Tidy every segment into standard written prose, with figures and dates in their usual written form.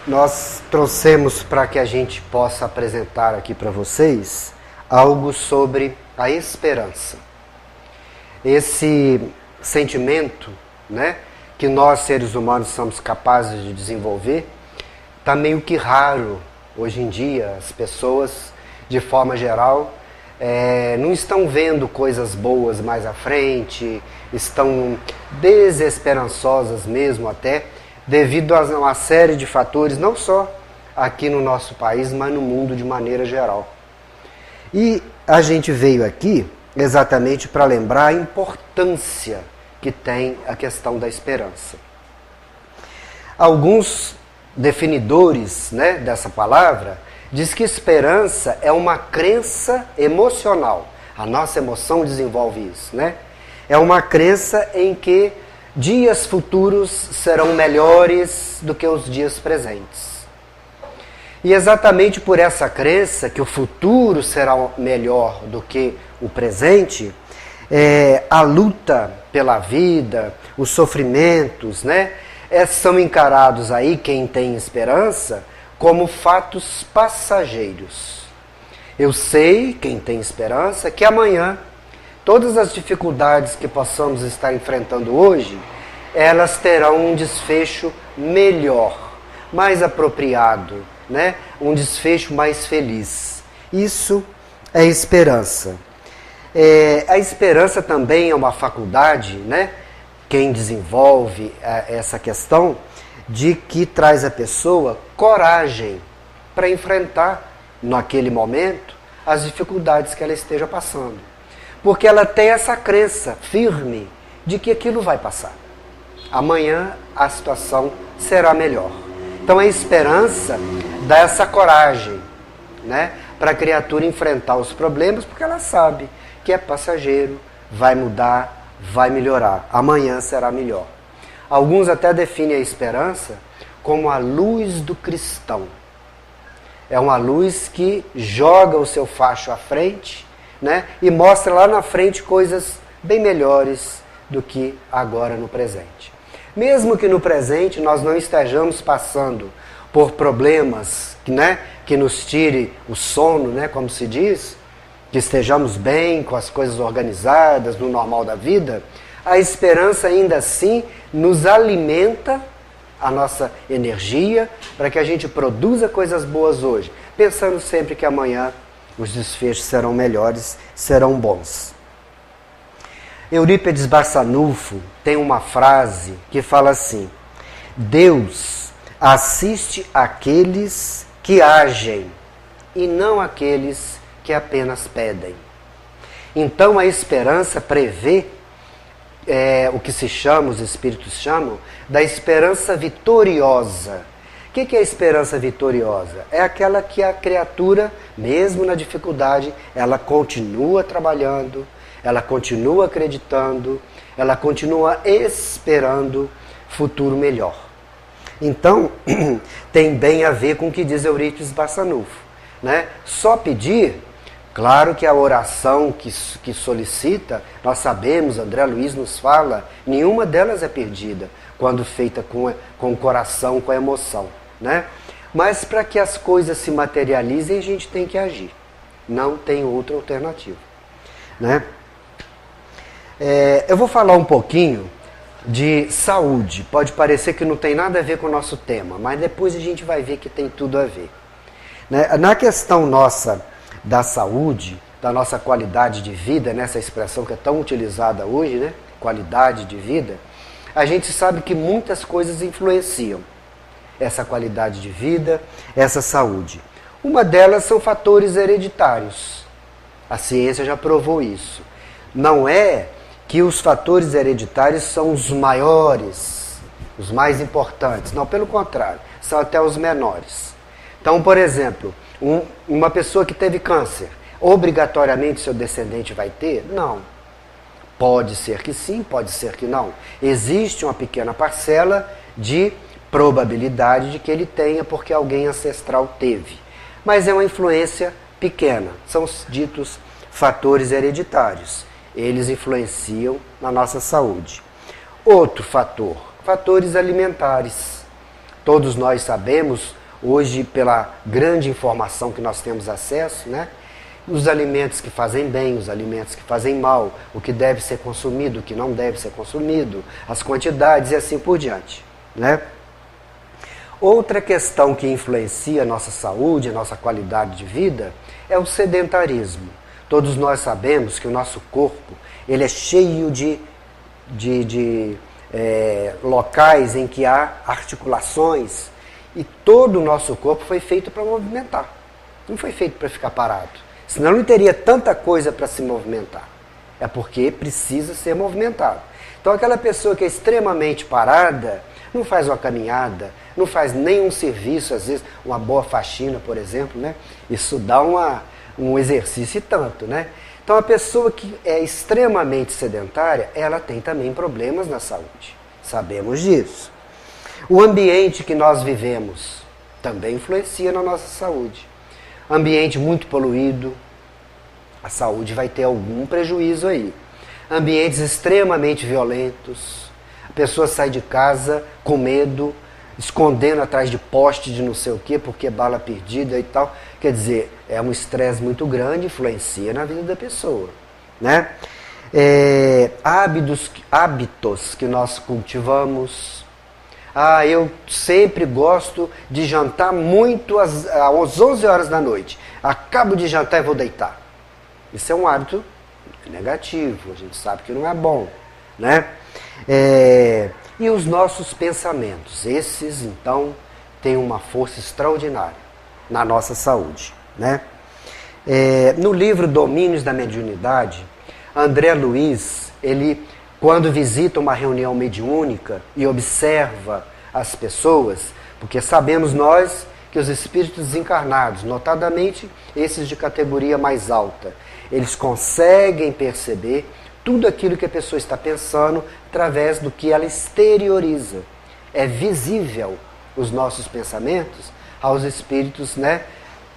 nós trouxemos para que a gente possa apresentar aqui para vocês algo sobre a esperança. Esse sentimento, né, que nós seres humanos somos capazes de desenvolver, está meio que raro hoje em dia. As pessoas, de forma geral, não estão vendo coisas boas mais à frente, estão desesperançosas mesmo até, devido a uma série de fatores, não só aqui no nosso país, mas no mundo de maneira geral. E a gente veio aqui exatamente para lembrar a importância que tem a questão da esperança. Alguns definidores, né, dessa palavra diz que esperança é uma crença emocional. A nossa emoção desenvolve isso, né? É uma crença em que dias futuros serão melhores do que os dias presentes. E exatamente por essa crença que o futuro será melhor do que o presente, a luta pela vida, os sofrimentos, né, são encarados aí, quem tem esperança, como fatos passageiros. Eu sei, quem tem esperança, que amanhã todas as dificuldades que possamos estar enfrentando hoje, elas terão um desfecho melhor, mais apropriado, né? Um desfecho mais feliz. Isso é esperança. A esperança também é uma faculdade, né? Quem desenvolve essa questão, de que traz à pessoa coragem para enfrentar, naquele momento, as dificuldades que ela esteja passando. Porque ela tem essa crença firme de que aquilo vai passar. Amanhã a situação será melhor. Então a esperança dá essa coragem, né, para a criatura enfrentar os problemas, porque ela sabe que é passageiro, vai mudar, vai melhorar. Amanhã será melhor. Alguns até definem a esperança como a luz do cristão. É uma luz que joga o seu facho à frente, né, e mostra lá na frente coisas bem melhores do que agora no presente. Mesmo que no presente nós não estejamos passando por problemas, né, que nos tire o sono, né, como se diz, que estejamos bem, com as coisas organizadas, no normal da vida, a esperança ainda assim nos alimenta a nossa energia para que a gente produza coisas boas hoje, pensando sempre que amanhã os desfechos serão melhores, serão bons. Eurípides Barçanufo tem uma frase que fala assim: Deus assiste aqueles que agem e não aqueles que apenas pedem. Então a esperança prevê o que se chama, os espíritos chamam, da esperança vitoriosa. O que é a esperança vitoriosa? É aquela que a criatura, mesmo na dificuldade, ela continua trabalhando, ela continua acreditando, ela continua esperando futuro melhor. Então, tem bem a ver com o que diz Eurípides Barçanufo, né? Só pedir, claro que a oração que solicita, nós sabemos, André Luiz nos fala, nenhuma delas é perdida, quando feita com o coração, com a emoção, né? Mas para que as coisas se materializem, a gente tem que agir. Não tem outra alternativa, né? Eu vou falar um pouquinho de saúde. Pode parecer que não tem nada a ver com o nosso tema, mas depois a gente vai ver que tem tudo a ver, né? Na questão nossa da saúde, da nossa qualidade de vida, nessa expressão que é tão utilizada hoje, né? Qualidade de vida, a gente sabe que muitas coisas influenciam essa qualidade de vida, essa saúde. Uma delas são fatores hereditários. A ciência já provou isso. Não é que os fatores hereditários são os maiores, os mais importantes. Não, pelo contrário, são até os menores. Então, por exemplo, uma pessoa que teve câncer, obrigatoriamente seu descendente vai ter? Não. Pode ser que sim, pode ser que não. Existe uma pequena parcela de probabilidade de que ele tenha, porque alguém ancestral teve. Mas é uma influência pequena. São os ditos fatores hereditários. Eles influenciam na nossa saúde. Outro fator, fatores alimentares. todos nós sabemos, hoje pela grande informação que nós temos acesso, né? Os alimentos que fazem bem, os alimentos que fazem mal, o que deve ser consumido, o que não deve ser consumido, as quantidades e assim por diante, né? Outra questão que influencia a nossa saúde, a nossa qualidade de vida, é o sedentarismo. Todos nós sabemos que o nosso corpo ele é cheio de locais em que há articulações e todo o nosso corpo foi feito para movimentar. Não foi feito para ficar parado. Senão não teria tanta coisa para se movimentar. É porque precisa ser movimentado. Então aquela pessoa que é extremamente parada, não faz uma caminhada, não faz nenhum serviço, às vezes uma boa faxina, por exemplo, né? Isso dá um exercício e tanto, né? Então a pessoa que é extremamente sedentária, ela tem também problemas na saúde. Sabemos disso. O ambiente que nós vivemos também influencia na nossa saúde. Ambiente muito poluído, a saúde vai ter algum prejuízo aí. Ambientes extremamente violentos, a pessoa sai de casa com medo, escondendo atrás de poste de não sei o quê, porque é bala perdida e tal. Quer dizer, é um estresse muito grande, influencia na vida da pessoa, né? Hábitos que nós cultivamos. Eu sempre gosto de jantar muito às 11 horas da noite. Acabo de jantar e vou deitar. Isso é um hábito negativo, a gente sabe que não é bom, né? E os nossos pensamentos, esses então têm uma força extraordinária na nossa saúde, né? No livro Domínios da Mediunidade, André Luiz, ele quando visita uma reunião mediúnica e observa as pessoas, porque sabemos nós que os espíritos desencarnados, notadamente esses de categoria mais alta, eles conseguem perceber tudo aquilo que a pessoa está pensando através do que ela exterioriza. É visível os nossos pensamentos aos espíritos, né,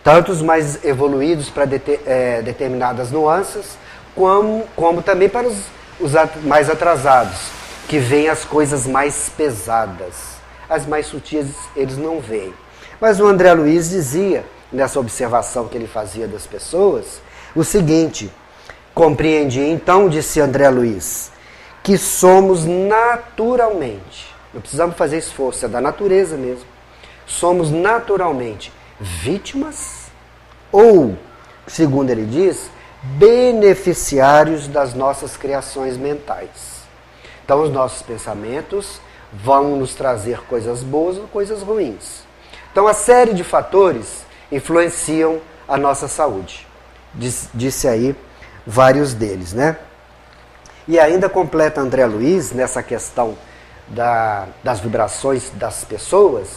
tanto os mais evoluídos para determinadas nuances, como também para os mais atrasados, que veem as coisas mais pesadas. As mais sutis eles não veem. Mas o André Luiz dizia, nessa observação que ele fazia das pessoas, o seguinte: compreendi então, disse André Luiz, que somos naturalmente, não precisamos fazer esforço, é da natureza mesmo, somos naturalmente vítimas ou, segundo ele diz, beneficiários das nossas criações mentais. Então os nossos pensamentos vão nos trazer coisas boas ou coisas ruins. Então a série de fatores influenciam a nossa saúde. Disse aí vários deles, né? E ainda completa André Luiz nessa questão das vibrações das pessoas,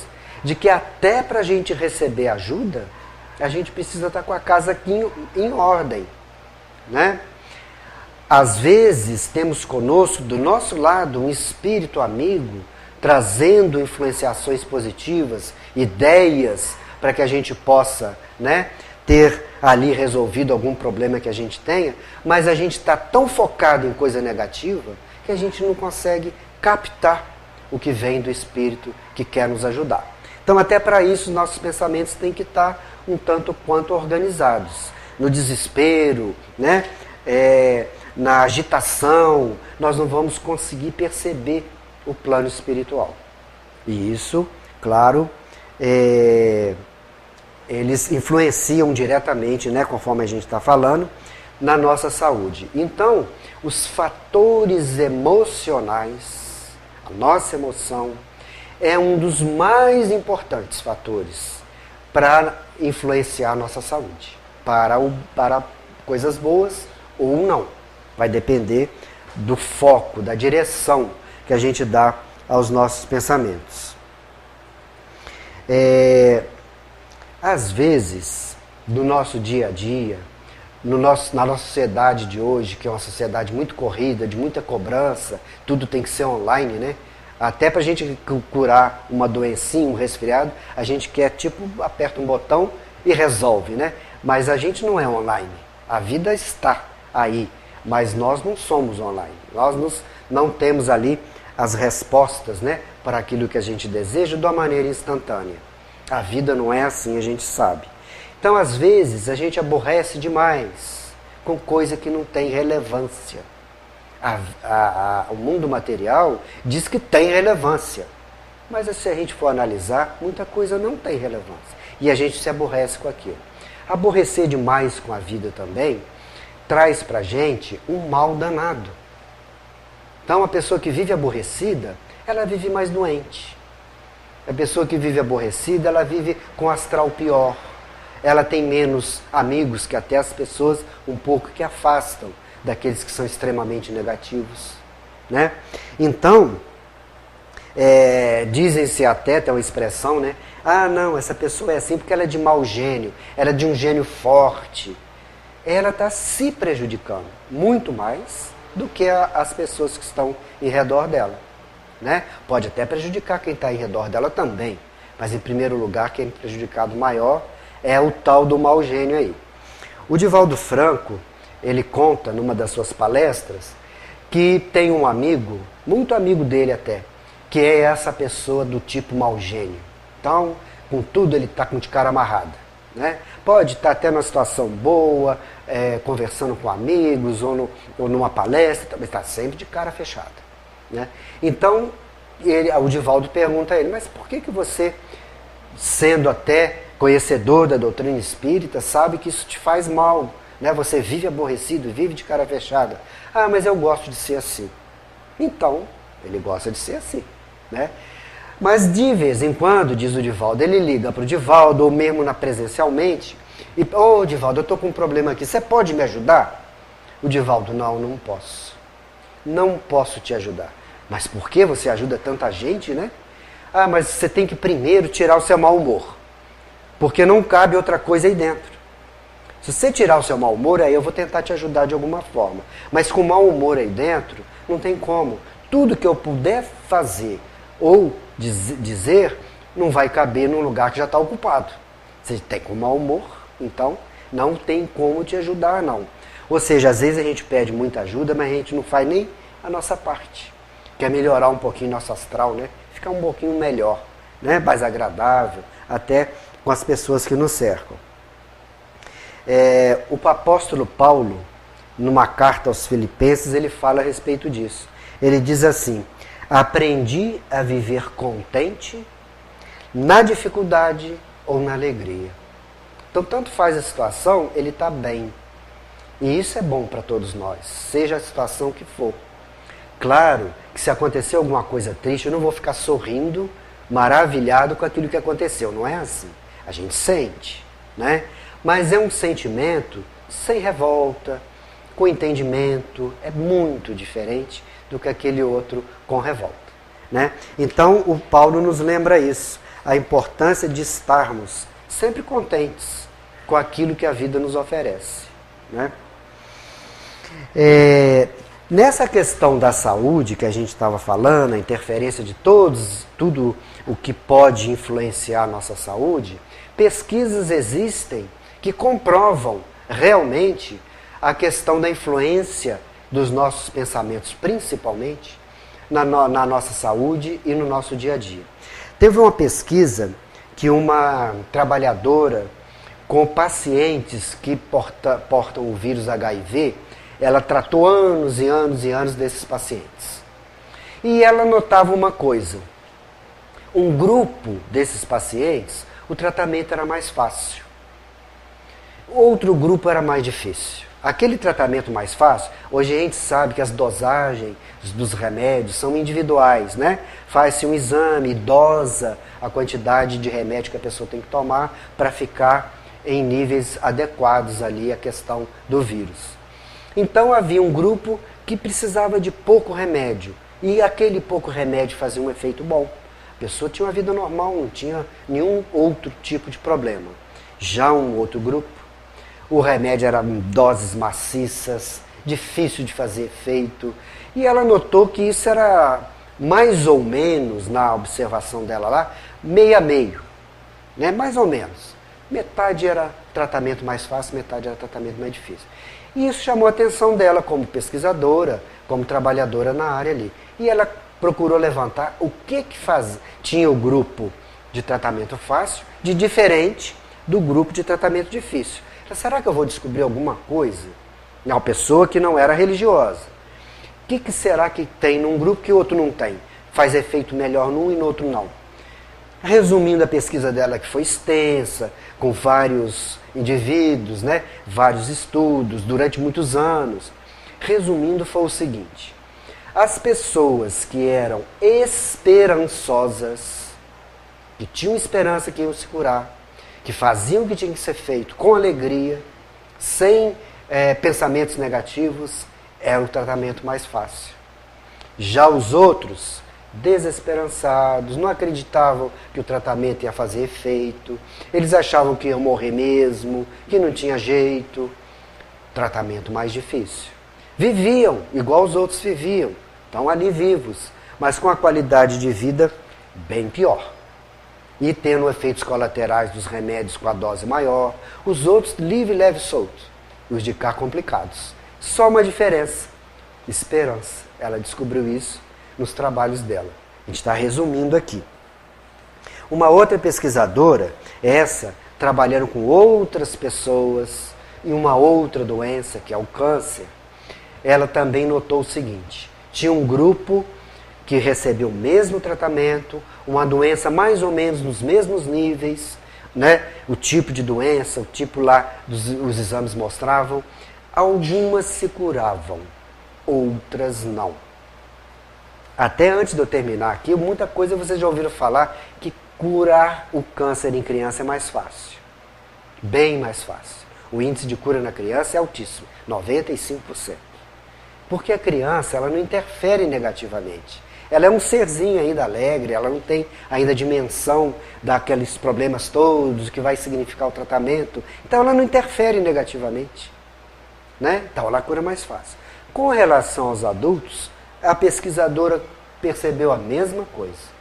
de que até para a gente receber ajuda, a gente precisa estar com a casa aqui em ordem, né? Às vezes temos conosco, do nosso lado, um espírito amigo, trazendo influenciações positivas, ideias para que a gente possa, né, ter ali resolvido algum problema que a gente tenha, mas a gente está tão focado em coisa negativa que a gente não consegue captar o que vem do espírito que quer nos ajudar. Então até para isso nossos pensamentos têm que estar um tanto quanto organizados. No desespero, né, na agitação, nós não vamos conseguir perceber o plano espiritual. E isso, claro, eles influenciam diretamente, né, conforme a gente está falando, na nossa saúde. Então, os fatores emocionais, a nossa emoção, é um dos mais importantes fatores para influenciar a nossa saúde. Para coisas boas ou não. Vai depender do foco, da direção que a gente dá aos nossos pensamentos. Às vezes, no nosso dia a dia, na nossa sociedade de hoje, que é uma sociedade muito corrida, de muita cobrança, tudo tem que ser online, né? Até para a gente curar uma doencinha, um resfriado, a gente quer, aperta um botão e resolve, né? Mas a gente não é online. A vida está aí, mas nós não somos online. Nós não temos ali as respostas, né, para aquilo que a gente deseja de uma maneira instantânea. A vida não é assim, a gente sabe. Então, às vezes, a gente aborrece demais com coisa que não tem relevância. O mundo material diz que tem relevância, mas se a gente for analisar, muita coisa não tem relevância. E a gente se aborrece com aquilo. Aborrecer demais com a vida também traz pra gente um mal danado. Então, a pessoa que vive aborrecida, ela vive mais doente. A pessoa que vive aborrecida, ela vive com astral pior. Ela tem menos amigos que até as pessoas um pouco que afastam daqueles que são extremamente negativos, né? Então, dizem-se até, tem uma expressão, né? Ah, não, essa pessoa é assim porque ela é de mau gênio, ela é de um gênio forte. Ela está se prejudicando muito mais do que as pessoas que estão em redor dela, né? Pode até prejudicar quem está em redor dela também, mas em primeiro lugar, quem é prejudicado maior é o tal do mau gênio aí. O Divaldo Franco, ele conta numa das suas palestras que tem um amigo, muito amigo dele até, que é essa pessoa do tipo mau gênio. Então, com tudo ele está com de cara amarrada, né? Pode estar até numa situação boa, conversando com amigos ou numa palestra, mas está sempre de cara fechada, né? Então, o Divaldo pergunta a ele, mas por que você, sendo até conhecedor da doutrina espírita, sabe que isso te faz mal, né? Você vive aborrecido, vive de cara fechada. Ah, mas eu gosto de ser assim. Então, ele gosta de ser assim, né? Mas de vez em quando, diz o Divaldo, ele liga para o Divaldo, ou mesmo presencialmente, e, Divaldo, eu estou com um problema aqui, você pode me ajudar? O Divaldo, não posso. Não posso te ajudar. Mas por que você ajuda tanta gente, né? Ah, mas você tem que primeiro tirar o seu mau humor, porque não cabe outra coisa aí dentro. Se você tirar o seu mau humor, aí eu vou tentar te ajudar de alguma forma. Mas com mau humor aí dentro, não tem como. Tudo que eu puder fazer ou dizer, não vai caber num lugar que já está ocupado. Você tem com mau humor, então não tem como te ajudar, não. Ou seja, às vezes a gente pede muita ajuda, mas a gente não faz nem a nossa parte. Quer melhorar um pouquinho nosso astral, né? Ficar um pouquinho melhor, né? Mais agradável, até com as pessoas que nos cercam. O apóstolo Paulo, numa carta aos Filipenses, ele fala a respeito disso. Ele diz assim: aprendi a viver contente na dificuldade ou na alegria. Então, tanto faz a situação, ele está bem. E isso é bom para todos nós, seja a situação que for. Claro que se acontecer alguma coisa triste, eu não vou ficar sorrindo, maravilhado com aquilo que aconteceu. Não é assim. A gente sente, né? Mas é um sentimento sem revolta, com entendimento. É muito diferente do que aquele outro com revolta, né? Então, o Paulo nos lembra isso, a importância de estarmos sempre contentes com aquilo que a vida nos oferece, né? Nessa questão da saúde que a gente estava falando, a interferência de tudo o que pode influenciar a nossa saúde, pesquisas existem que comprovam realmente a questão da influência dos nossos pensamentos, principalmente na nossa saúde e no nosso dia a dia. Teve uma pesquisa que uma trabalhadora com pacientes que portam o vírus HIV, ela tratou anos e anos e anos desses pacientes. E ela notava uma coisa: um grupo desses pacientes, o tratamento era mais fácil. Outro grupo era mais difícil. Aquele tratamento mais fácil, hoje a gente sabe que as dosagens dos remédios são individuais, né? Faz-se um exame, dosa a quantidade de remédio que a pessoa tem que tomar para ficar em níveis adequados ali à questão do vírus. Então havia um grupo que precisava de pouco remédio, e aquele pouco remédio fazia um efeito bom. A pessoa tinha uma vida normal, não tinha nenhum outro tipo de problema. Já um outro grupo, o remédio era em doses maciças, difícil de fazer efeito, e ela notou que isso era mais ou menos, na observação dela lá, meio a meio, né? Mais ou menos. Metade era tratamento mais fácil, metade era tratamento mais difícil. E isso chamou a atenção dela como pesquisadora, como trabalhadora na área ali. E ela procurou levantar o que tinha o grupo de tratamento fácil de diferente do grupo de tratamento difícil. Será que eu vou descobrir alguma coisa? Uma pessoa que não era religiosa. O que será que tem num grupo que o outro não tem? Faz efeito melhor num e no outro não. Resumindo a pesquisa dela, que foi extensa, com vários indivíduos, né? Vários estudos, durante muitos anos. Resumindo, foi o seguinte: as pessoas que eram esperançosas, que tinham esperança que iam se curar, que faziam o que tinha que ser feito com alegria, sem pensamentos negativos, era o tratamento mais fácil. Já os outros, desesperançados, não acreditavam que o tratamento ia fazer efeito, eles achavam que iam morrer mesmo, que não tinha jeito. Tratamento mais difícil. Viviam igual os outros viviam, estão ali vivos, mas com a qualidade de vida bem pior. E tendo efeitos colaterais dos remédios com a dose maior, os outros livre, leve e solto, e os de cá complicados. Só uma diferença: esperança. Ela descobriu isso nos trabalhos dela. A gente está resumindo aqui. Uma outra pesquisadora, essa, trabalhando com outras pessoas em uma outra doença, que é o câncer, ela também notou o seguinte: tinha um grupo que recebeu o mesmo tratamento, uma doença mais ou menos nos mesmos níveis, né? O tipo de doença, o tipo lá, os exames mostravam. Algumas se curavam, outras não. Até antes de eu terminar aqui, muita coisa vocês já ouviram falar que curar o câncer em criança é mais fácil. Bem mais fácil. O índice de cura na criança é altíssimo, 95%. Porque a criança, ela não interfere negativamente. Ela é um serzinho ainda alegre, ela não tem ainda a dimensão daqueles problemas todos, que vai significar o tratamento. Então ela não interfere negativamente, né? Então ela cura mais fácil. Com relação aos adultos, a pesquisadora percebeu a mesma coisa.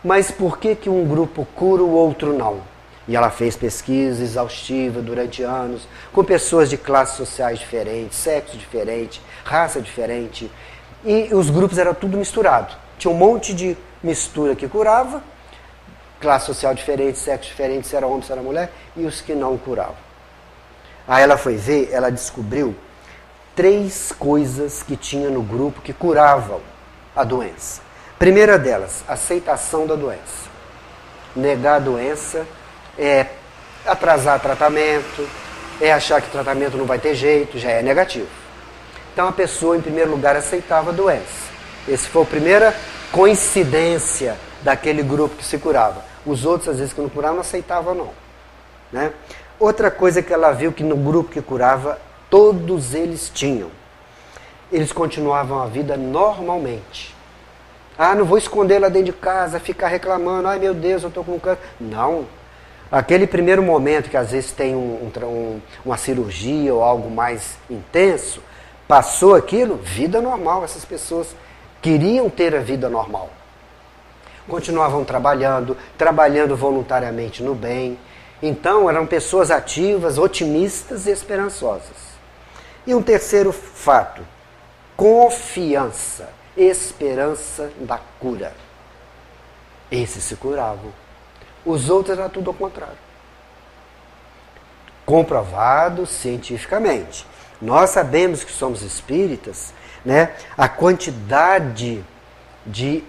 Mas por que um grupo cura o outro não? E ela fez pesquisa exaustiva durante anos, com pessoas de classes sociais diferentes, sexo diferente, raça diferente. E os grupos eram tudo misturado. Tinha um monte de mistura que curava, classe social diferente, sexo diferente, se era homem, se era mulher, e os que não curavam. Aí ela foi ver, ela descobriu 3 coisas que tinha no grupo que curavam a doença. Primeira delas, aceitação da doença. Negar a doença é atrasar tratamento, é achar que o tratamento não vai ter jeito, já é negativo. Então a pessoa, em primeiro lugar, aceitava a doença. Essa foi a primeira coincidência daquele grupo que se curava. Os outros, às vezes, que não curavam, não aceitavam não. Né? Outra coisa que ela viu que no grupo que curava, todos eles tinham. Eles continuavam a vida normalmente. Ah, não vou esconder lá dentro de casa, ficar reclamando, ai meu Deus, eu estou com câncer. Não. Aquele primeiro momento que às vezes tem uma cirurgia ou algo mais intenso, passou aquilo, vida normal. Essas pessoas queriam ter a vida normal. Continuavam trabalhando voluntariamente no bem. Então eram pessoas ativas, otimistas e esperançosas. E um terceiro fato, confiança, esperança da cura. Esses se curavam. Os outros era tudo ao contrário. Comprovado cientificamente. Nós sabemos que somos espíritas, né? A quantidade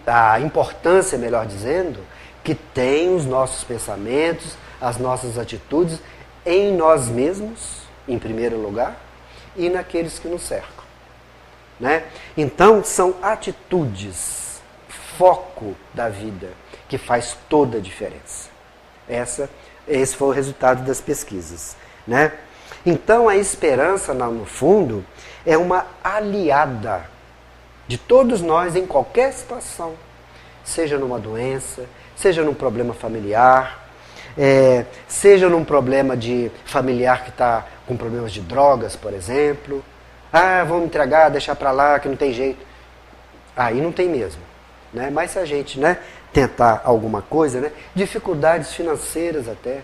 a importância, melhor dizendo, que tem os nossos pensamentos, as nossas atitudes em nós mesmos, em primeiro lugar, e naqueles que nos cercam. Né? Então, são atitudes, foco da vida, que faz toda a diferença. Esse foi o resultado das pesquisas. Né? Então, a esperança, no fundo, é uma aliada de todos nós em qualquer situação, seja numa doença, seja num problema familiar, seja num problema de familiar que está com problemas de drogas, por exemplo. Ah, vamos entregar, deixar para lá, que não tem jeito. Aí não tem mesmo. Né? Mas se a gente, né, tentar alguma coisa, né, dificuldades financeiras até,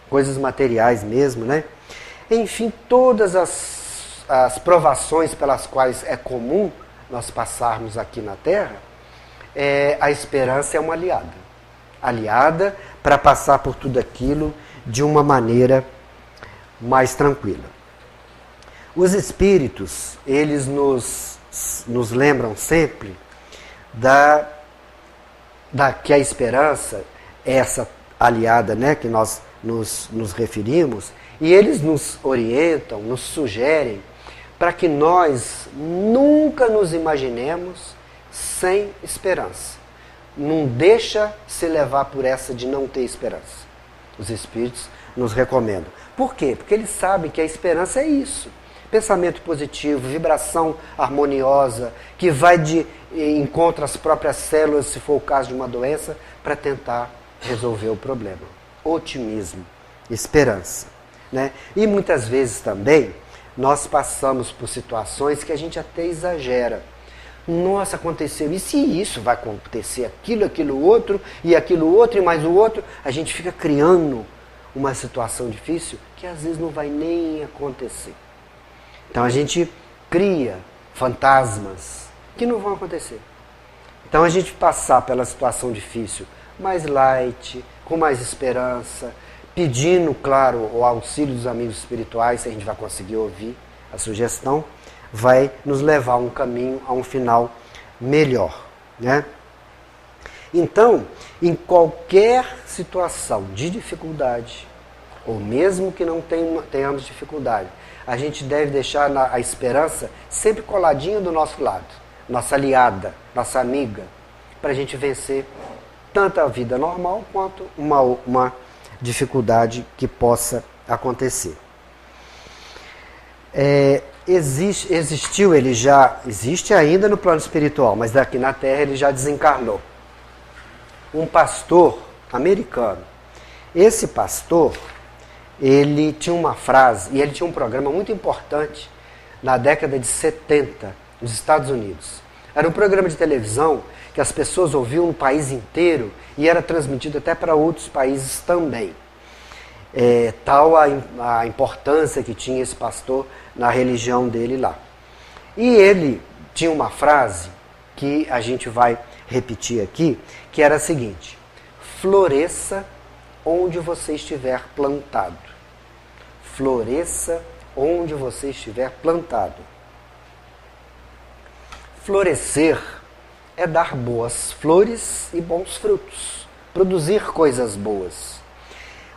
coisas materiais mesmo, né? Enfim, todas as provações pelas quais é comum nós passarmos aqui na Terra, a esperança é uma aliada. Aliada para passar por tudo aquilo de uma maneira mais tranquila. Os espíritos, eles nos lembram sempre que a esperança é essa aliada, né, que nós nos referimos, e eles nos orientam, nos sugerem para que nós nunca nos imaginemos sem esperança. Não deixa se levar por essa de não ter esperança. Os espíritos nos recomendam. Por quê? Porque eles sabem que a esperança é isso. Pensamento positivo, vibração harmoniosa, que vai de encontro às próprias células, se for o caso de uma doença, para tentar resolver o problema. Otimismo, esperança. Né? E muitas vezes também nós passamos por situações que a gente até exagera. Nossa, aconteceu isso e isso, vai acontecer aquilo outro, e mais o outro. A gente fica criando uma situação difícil que às vezes não vai nem acontecer. Então a gente cria fantasmas que não vão acontecer. Então a gente passar pela situação difícil mais light, com mais esperança, pedindo, claro, o auxílio dos amigos espirituais, se a gente vai conseguir ouvir a sugestão, vai nos levar a um caminho, a um final melhor. Né? Então, em qualquer situação de dificuldade, ou mesmo que não tenhamos dificuldade, a gente deve deixar a esperança sempre coladinha do nosso lado, nossa aliada, nossa amiga, para a gente vencer tanto a vida normal quanto uma dificuldade que possa acontecer. Existe ainda no plano espiritual, mas daqui na Terra ele já desencarnou. Um pastor americano. Esse pastor, ele tinha uma frase, e ele tinha um programa muito importante na década de 70, nos Estados Unidos. Era um programa de televisão que as pessoas ouviam no país inteiro e era transmitido até para outros países também. Tal a importância que tinha esse pastor na religião dele lá. E ele tinha uma frase que a gente vai repetir aqui, que era a seguinte: floresça onde você estiver plantado. Floresça onde você estiver plantado. Florescer é dar boas flores e bons frutos, produzir coisas boas.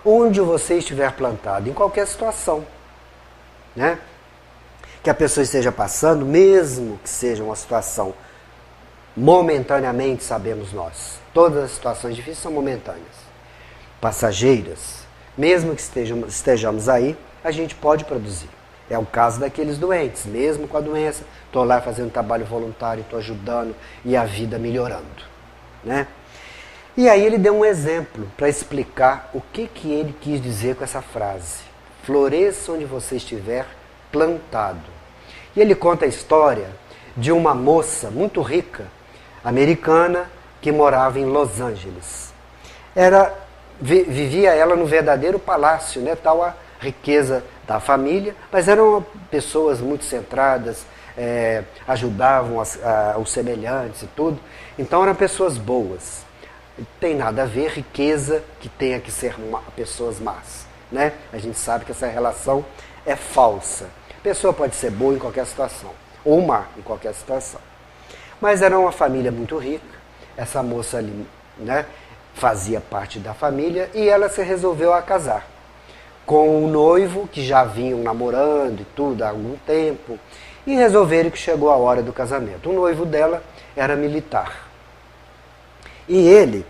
Onde você estiver plantado, em qualquer situação, né? Que a pessoa esteja passando, mesmo que seja uma situação momentaneamente, sabemos nós, todas as situações difíceis são momentâneas, passageiras, mesmo que estejamos aí, a gente pode produzir. É o caso daqueles doentes, mesmo com a doença, estou lá fazendo trabalho voluntário, estou ajudando e a vida melhorando. Né? E aí ele deu um exemplo para explicar o que ele quis dizer com essa frase. Floresça onde você estiver plantado. E ele conta a história de uma moça muito rica, americana, que morava em Los Angeles. Vivia ela no verdadeiro palácio, né? Tal a riqueza da família, mas eram pessoas muito centradas, ajudavam os semelhantes e tudo. Então eram pessoas boas. Não tem nada a ver riqueza que tenha que ser pessoas más. Né? A gente sabe que essa relação é falsa. A pessoa pode ser boa em qualquer situação, ou má em qualquer situação. Mas era uma família muito rica, essa moça ali, né, fazia parte da família e ela se resolveu a casar com o noivo, que já vinham namorando e tudo há algum tempo, e resolveram que chegou a hora do casamento. O noivo dela era militar. E ele,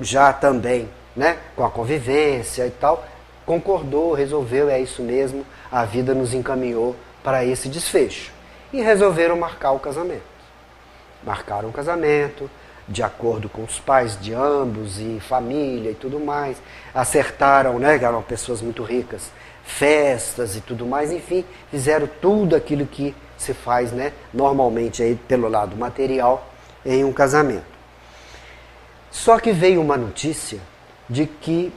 já também, né, com a convivência e tal, concordou, resolveu, é isso mesmo, a vida nos encaminhou para esse desfecho. E resolveram marcar o casamento. Marcaram o casamento, de acordo com os pais de ambos e família e tudo mais. Acertaram, né, que eram pessoas muito ricas, festas e tudo mais, enfim, fizeram tudo aquilo que se faz, né, normalmente aí, pelo lado material em um casamento. Só que veio uma notícia de que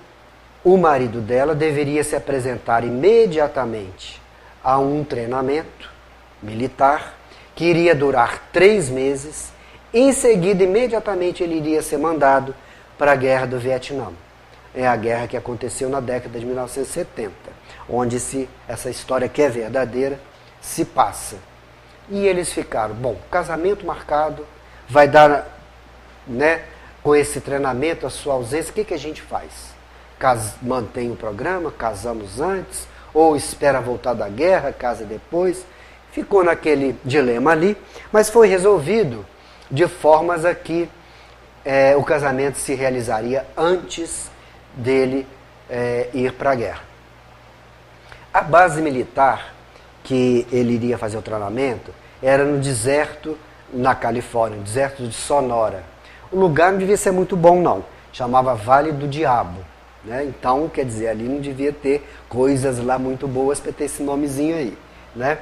o marido dela deveria se apresentar imediatamente a um treinamento militar que iria durar 3 meses Em seguida, imediatamente, ele iria ser mandado para a Guerra do Vietnã. É a guerra que aconteceu na década de 1970, onde essa história que é verdadeira se passa. E eles ficaram, bom, casamento marcado, vai dar, né, com esse treinamento, a sua ausência, o que a gente faz? Mantém o programa, casamos antes, ou espera voltar da guerra, casa depois. Ficou naquele dilema ali, mas foi resolvido de formas a que o casamento se realizaria antes dele ir para a guerra. A base militar que ele iria fazer o treinamento era no deserto, na Califórnia, no deserto de Sonora. O lugar não devia ser muito bom, não. Chamava Vale do Diabo. Né? Então, quer dizer, ali não devia ter coisas lá muito boas para ter esse nomezinho aí. Né?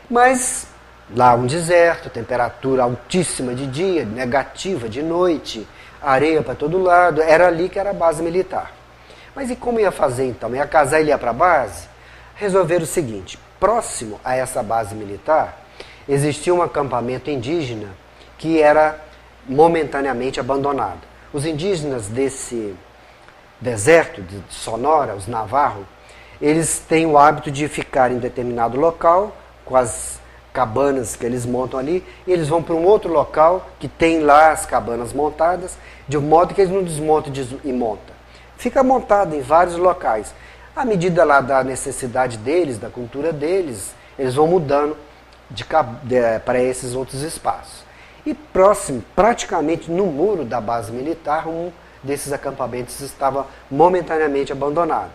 Mas lá um deserto, temperatura altíssima de dia, negativa de noite, areia para todo lado, era ali que era a base militar. Mas e como ia fazer então? Ia casar e ia para a base? Resolveram o seguinte, próximo a essa base militar, existia um acampamento indígena que era momentaneamente abandonado. Os indígenas desse deserto de Sonora, os Navarro, eles têm o hábito de ficar em determinado local, com as cabanas que eles montam ali, e eles vão para um outro local que tem lá as cabanas montadas, de um modo que eles não desmontam e montam. Fica montado em vários locais. À medida lá da necessidade deles, da cultura deles, eles vão mudando para esses outros espaços. E próximo, praticamente no muro da base militar, um desses acampamentos estava momentaneamente abandonado.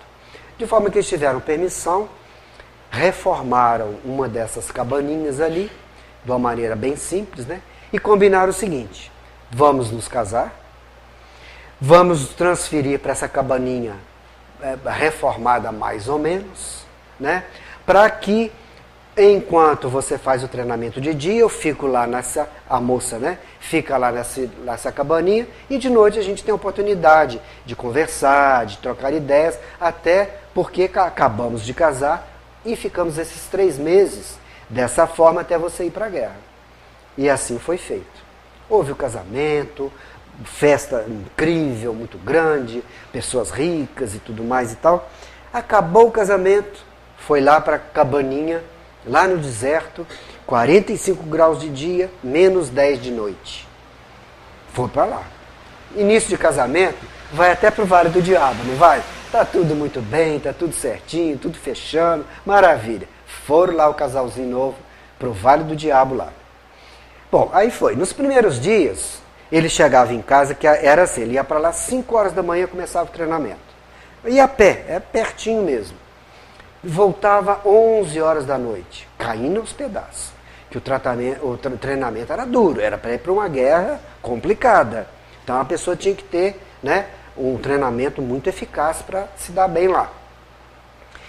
De forma que eles tiveram permissão, reformaram uma dessas cabaninhas ali, de uma maneira bem simples, né? E combinaram o seguinte, vamos nos casar, vamos transferir para essa cabaninha reformada mais ou menos, né? Para que, enquanto você faz o treinamento de dia, eu fico lá a moça, né? Fica lá nessa cabaninha e de noite a gente tem a oportunidade de conversar, de trocar ideias, até porque acabamos de casar e ficamos esses 3 meses dessa forma até você ir para a guerra. E assim foi feito. Houve o casamento, festa incrível, muito grande, pessoas ricas e tudo mais e tal. Acabou o casamento, foi lá para a cabaninha, lá no deserto, 45 graus de dia, menos 10 de noite. Foi para lá. Início de casamento, vai até para o Vale do Diabo, não vai? Tá tudo muito bem, tá tudo certinho, tudo fechando, maravilha. Foram lá o casalzinho novo para o Vale do Diabo lá. Bom, aí foi. Nos primeiros dias, ele chegava em casa, que era assim, ele ia para lá 5 horas da manhã, começava o treinamento. Ia a pé, é pertinho mesmo. Voltava 11 horas da noite, caindo aos pedaços. Que o treinamento era duro, era para ir para uma guerra complicada. Então a pessoa tinha que ter, né, um treinamento muito eficaz para se dar bem lá.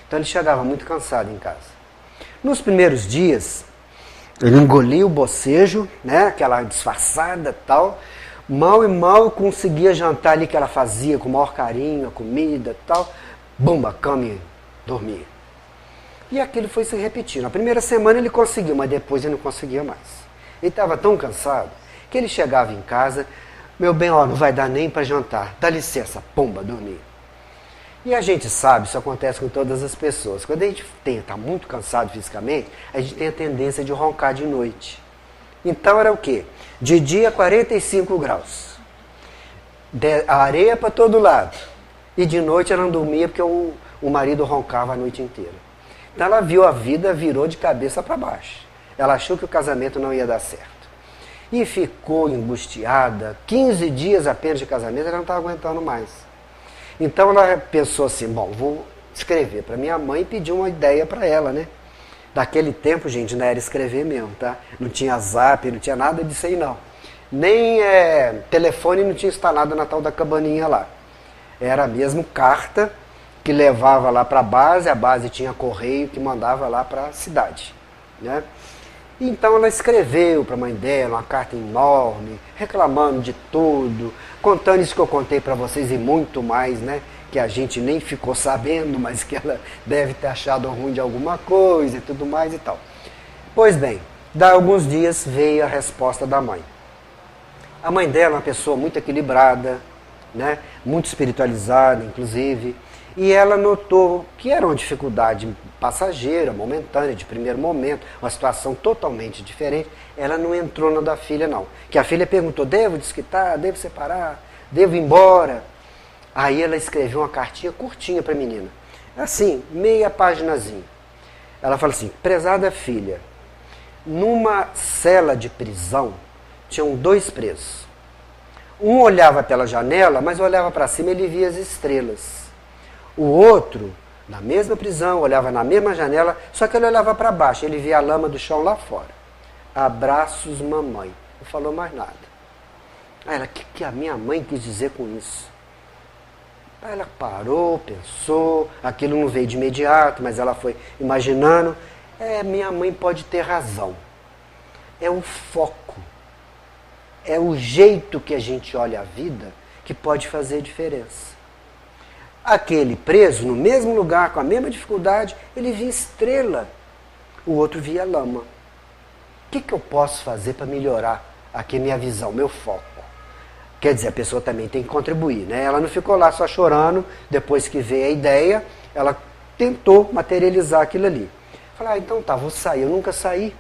Então ele chegava muito cansado em casa. Nos primeiros dias, ele engolia o bocejo, né, aquela disfarçada e tal. Mal e mal conseguia jantar ali que ela fazia com o maior carinho, a comida e tal. Bumba, cama e dormia. E aquilo foi se repetindo. Na primeira semana ele conseguiu, mas depois ele não conseguia mais. Ele estava tão cansado que ele chegava em casa, meu bem, ó, não vai dar nem para jantar. Dá licença, pomba, dormir. E a gente sabe, isso acontece com todas as pessoas. Quando a gente está muito cansado fisicamente, a gente tem a tendência de roncar de noite. Então era o quê? De dia 45 graus. A areia para todo lado. E de noite ela não dormia porque o marido roncava a noite inteira. Então ela viu a vida, virou de cabeça para baixo. Ela achou que o casamento não ia dar certo. E ficou angustiada. 15 dias apenas de casamento, ela não estava aguentando mais. Então ela pensou assim, bom, vou escrever para minha mãe e pedir uma ideia para ela, né? Daquele tempo, gente, não era escrever mesmo, tá? Não tinha zap, não tinha nada disso aí, não. Nem telefone não tinha instalado na tal da cabaninha lá. Era mesmo carta que levava lá para a base tinha correio que mandava lá para a cidade, né? Então ela escreveu para a mãe dela uma carta enorme, reclamando de tudo, contando isso que eu contei para vocês e muito mais, né? Que a gente nem ficou sabendo, mas que ela deve ter achado ruim de alguma coisa e tudo mais e tal. Pois bem, daí alguns dias veio a resposta da mãe. A mãe dela é uma pessoa muito equilibrada, né? Muito espiritualizada, inclusive. E ela notou que era uma dificuldade passageira, momentânea, de primeiro momento, uma situação totalmente diferente. Ela não entrou na da filha, não. Que a filha perguntou, devo desquitar, devo separar, devo ir embora? Aí ela escreveu uma cartinha curtinha para a menina. Assim, meia paginazinha. Ela fala assim, prezada filha, numa cela de prisão, tinham 2 presos. Um olhava pela janela, mas olhava para cima e ele via as estrelas. O outro, na mesma prisão, olhava na mesma janela, só que ele olhava para baixo, ele via a lama do chão lá fora. Abraços, mamãe. Não falou mais nada. Aí ela, o que a minha mãe quis dizer com isso? Aí ela parou, pensou, aquilo não veio de imediato, mas ela foi imaginando. Minha mãe pode ter razão. É o foco. É o jeito que a gente olha a vida que pode fazer diferença. Aquele preso, no mesmo lugar, com a mesma dificuldade, ele via estrela. O outro via lama. O que eu posso fazer para melhorar aqui minha visão, meu foco? Quer dizer, a pessoa também tem que contribuir, né? Ela não ficou lá só chorando, depois que veio a ideia, ela tentou materializar aquilo ali. Falei, então tá, vou sair. Eu nunca saí.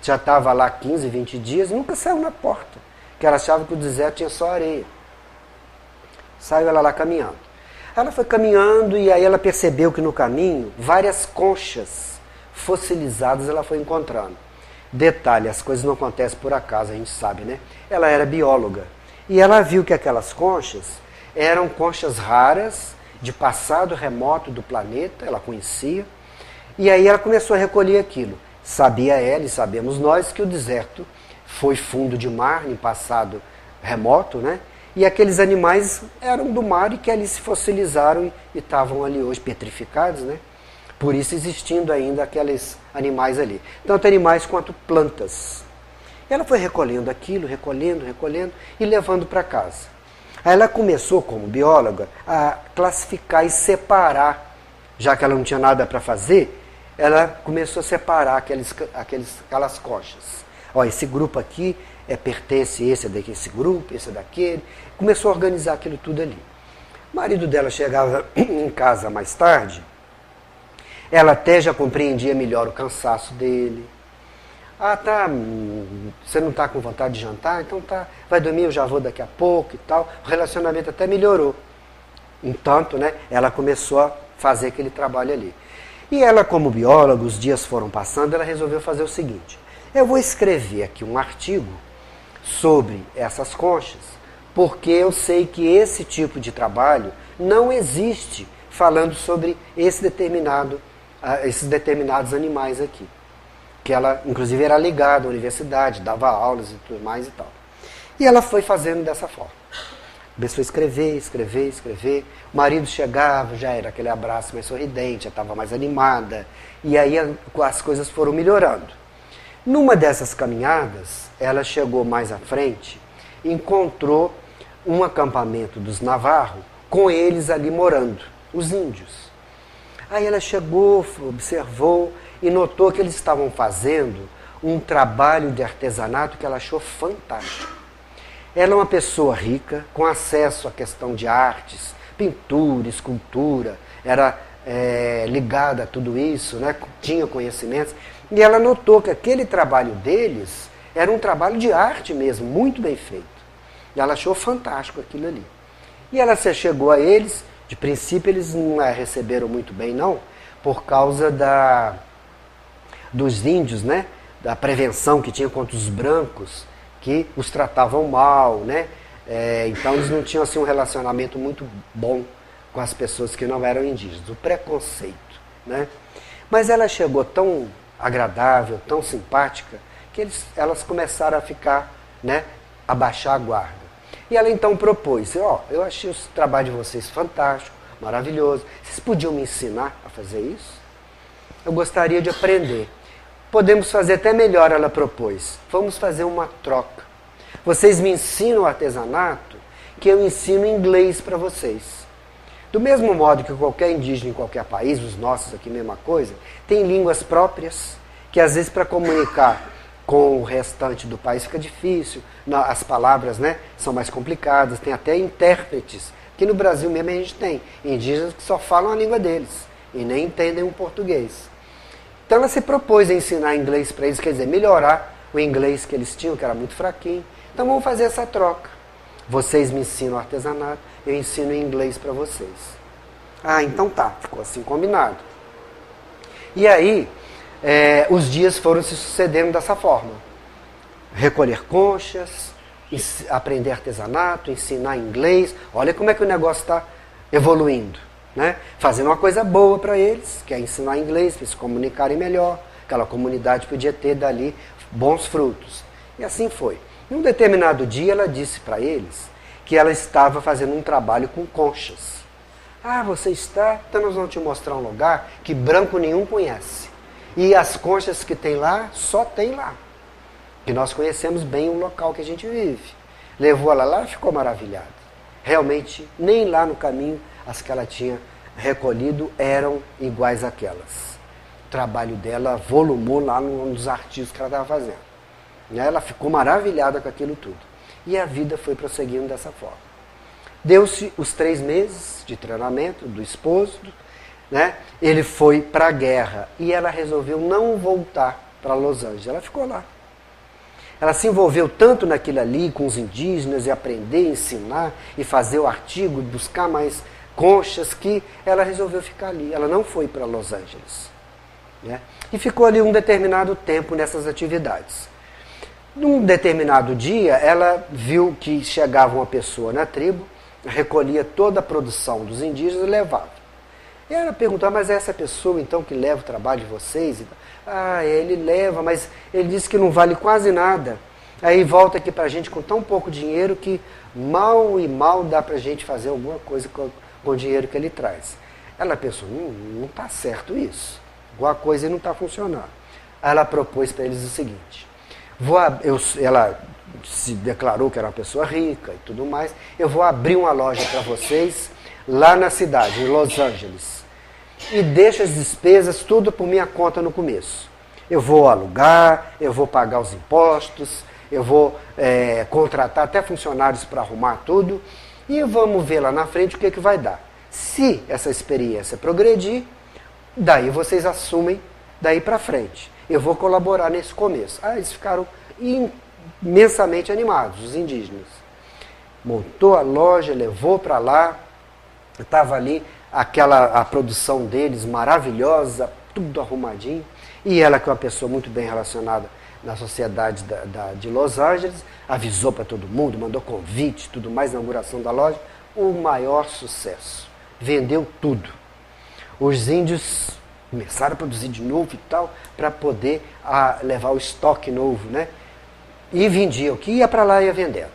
Já estava lá 15, 20 dias, nunca saiu na porta. Porque ela achava que o deserto tinha só areia. Saiu ela lá caminhando. Ela foi caminhando e aí ela percebeu que no caminho, várias conchas fossilizadas ela foi encontrando. Detalhe, as coisas não acontecem por acaso, a gente sabe, né? Ela era bióloga. E ela viu que aquelas conchas eram conchas raras, de passado remoto do planeta, ela conhecia. E aí ela começou a recolher aquilo. Sabia ela e sabemos nós que o deserto foi fundo de mar em passado remoto, né? E aqueles animais eram do mar e que ali se fossilizaram e estavam ali hoje petrificados, né? Por isso existindo ainda aqueles animais ali. Tanto animais quanto plantas. Ela foi recolhendo aquilo, recolhendo e levando para casa. Aí ela começou, como bióloga, a classificar e separar. Já que ela não tinha nada para fazer, ela começou a separar aquelas conchas. Ó, esse grupo aqui pertence, esse é desse grupo, esse é daquele. Começou a organizar aquilo tudo ali. O marido dela chegava em casa mais tarde, ela até já compreendia melhor o cansaço dele. Ah, tá, você não está com vontade de jantar? Então tá, vai dormir, eu já vou daqui a pouco e tal. O relacionamento até melhorou. Entanto, né, ela começou a fazer aquele trabalho ali. E ela, como bióloga, os dias foram passando, ela resolveu fazer o seguinte. Eu vou escrever aqui um artigo sobre essas conchas, porque eu sei que esse tipo de trabalho não existe falando sobre esses determinados animais aqui. Que ela, inclusive, era ligada à universidade, dava aulas e tudo mais e tal. E ela foi fazendo dessa forma. Começou a escrever. O marido chegava, já era aquele abraço mais sorridente, já estava mais animada. E aí as coisas foram melhorando. Numa dessas caminhadas, ela chegou mais à frente e encontrou um acampamento dos Navarro, com eles ali morando, os índios. Aí ela chegou, observou e notou que eles estavam fazendo um trabalho de artesanato que ela achou fantástico. Ela é uma pessoa rica, com acesso à questão de artes, pintura, escultura, era ligada a tudo isso, né? Tinha conhecimentos. E ela notou que aquele trabalho deles era um trabalho de arte mesmo, muito bem feito. E ela achou fantástico aquilo ali. E ela se chegou a eles, de princípio eles não a receberam muito bem não, por causa dos índios, né? Da prevenção que tinha contra os brancos, que os tratavam mal, né? Então eles não tinham assim, um relacionamento muito bom com as pessoas que não eram indígenas, o preconceito, né? Mas ela chegou tão agradável, tão simpática, que elas começaram a ficar, né, a baixar a guarda. E ela então propôs, eu achei o trabalho de vocês fantástico, maravilhoso, vocês podiam me ensinar a fazer isso? Eu gostaria de aprender. Podemos fazer até melhor, ela propôs, vamos fazer uma troca. Vocês me ensinam o artesanato, que eu ensino inglês para vocês. Do mesmo modo que qualquer indígena em qualquer país, os nossos aqui, mesma coisa, tem línguas próprias, que às vezes para comunicar Com o restante do país fica difícil, as palavras, né, são mais complicadas, tem até intérpretes, que no Brasil mesmo a gente tem indígenas que só falam a língua deles e nem entendem o português. Então ela se propôs a ensinar inglês para eles, quer dizer, melhorar o inglês que eles tinham, que era muito fraquinho. Então vamos fazer essa troca. Vocês me ensinam artesanato, eu ensino inglês para vocês. Ah, então tá, ficou assim combinado. E aí, os dias foram se sucedendo dessa forma. Recolher conchas, aprender artesanato, ensinar inglês. Olha como é que o negócio está evoluindo. Né? Fazendo uma coisa boa para eles, que é ensinar inglês, para se comunicarem melhor. Aquela comunidade podia ter dali bons frutos. E assim foi. Em um determinado dia ela disse para eles que ela estava fazendo um trabalho com conchas. Ah, você está? Então nós vamos te mostrar um lugar que branco nenhum conhece. E as conchas que tem lá, só tem lá. Que nós conhecemos bem o local que a gente vive. Levou ela lá e ficou maravilhada. Realmente, nem lá no caminho as que ela tinha recolhido eram iguais àquelas. O trabalho dela volumou lá num dos artigos que ela estava fazendo. Ela ficou maravilhada com aquilo tudo. E a vida foi prosseguindo dessa forma. Deu-se os 3 meses de treinamento do esposo, né? Ele foi para a guerra e ela resolveu não voltar para Los Angeles. Ela ficou lá. Ela se envolveu tanto naquilo ali, com os indígenas, e aprender, ensinar, e fazer o artigo, buscar mais conchas, que ela resolveu ficar ali. Ela não foi para Los Angeles. Né? E ficou ali um determinado tempo nessas atividades. Num determinado dia, ela viu que chegava uma pessoa na tribo, recolhia toda a produção dos indígenas e levava. E ela perguntou, mas é essa pessoa então que leva o trabalho de vocês? Ah, ele leva, mas ele disse que não vale quase nada. Aí volta aqui pra gente com tão pouco dinheiro que mal e mal dá pra gente fazer alguma coisa com o dinheiro que ele traz. Ela pensou, não está certo isso. Alguma coisa não está funcionando. Aí ela propôs para eles o seguinte, ela se declarou que era uma pessoa rica e tudo mais, eu vou abrir uma loja para vocês lá na cidade, em Los Angeles. E deixo as despesas tudo por minha conta no começo. Eu vou alugar, eu vou pagar os impostos, eu vou contratar até funcionários para arrumar tudo e vamos ver lá na frente o que vai dar. Se essa experiência progredir, daí vocês assumem daí para frente. Eu vou colaborar nesse começo. Ah, eles ficaram imensamente animados, os indígenas. Montou a loja, levou para lá, estava ali a produção deles maravilhosa, tudo arrumadinho. E ela, que é uma pessoa muito bem relacionada na sociedade de Los Angeles, avisou para todo mundo, mandou convite, tudo mais, inauguração da loja. O maior sucesso. Vendeu tudo. Os índios começaram a produzir de novo e tal, para poder levar o estoque novo, né? E vendia o que ia para lá e ia vendendo.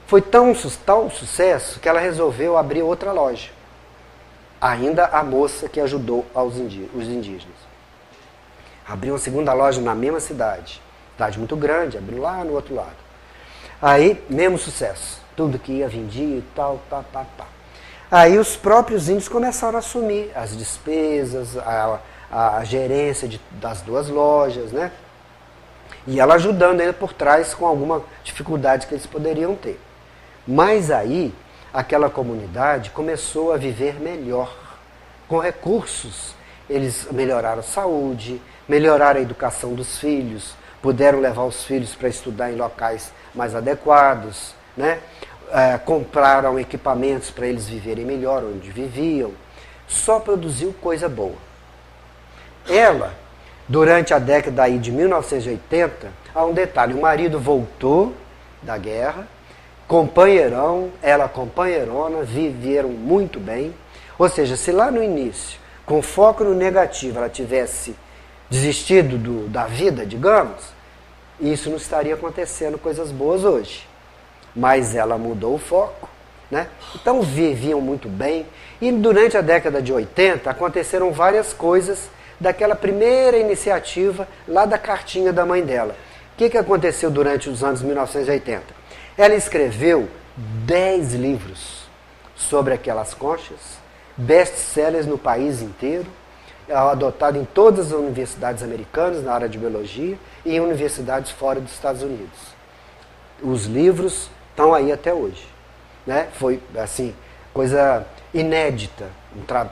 Foi tal sucesso que ela resolveu abrir outra loja. Ainda a moça que ajudou os indígenas. Abriu uma segunda loja na mesma cidade. Cidade muito grande, abriu lá no outro lado. Aí, mesmo sucesso. Tudo que ia, vendia e tal, tá. Aí os próprios índios começaram a assumir as despesas, a gerência das 2 lojas, né? E ela ajudando ele por trás com alguma dificuldade que eles poderiam ter. Mas aí, aquela comunidade começou a viver melhor, com recursos. Eles melhoraram a saúde, melhoraram a educação dos filhos, puderam levar os filhos para estudar em locais mais adequados, né? Compraram equipamentos para eles viverem melhor onde viviam. Só produziu coisa boa. Ela, durante a década aí de 1980, há um detalhe, o marido voltou da guerra, companheirão, ela companheirona, viveram muito bem. Ou seja, se lá no início, com foco no negativo, ela tivesse desistido da vida, digamos, isso não estaria acontecendo coisas boas hoje. Mas ela mudou o foco, né? Então viviam muito bem. E durante a década de 80 aconteceram várias coisas daquela primeira iniciativa lá da cartinha da mãe dela. O que aconteceu durante os anos 1980? Ela escreveu 10 livros sobre aquelas conchas, best-sellers no país inteiro, adotado em todas as universidades americanas na área de biologia e em universidades fora dos Estados Unidos. Os livros estão aí até hoje, né? Foi assim, coisa inédita,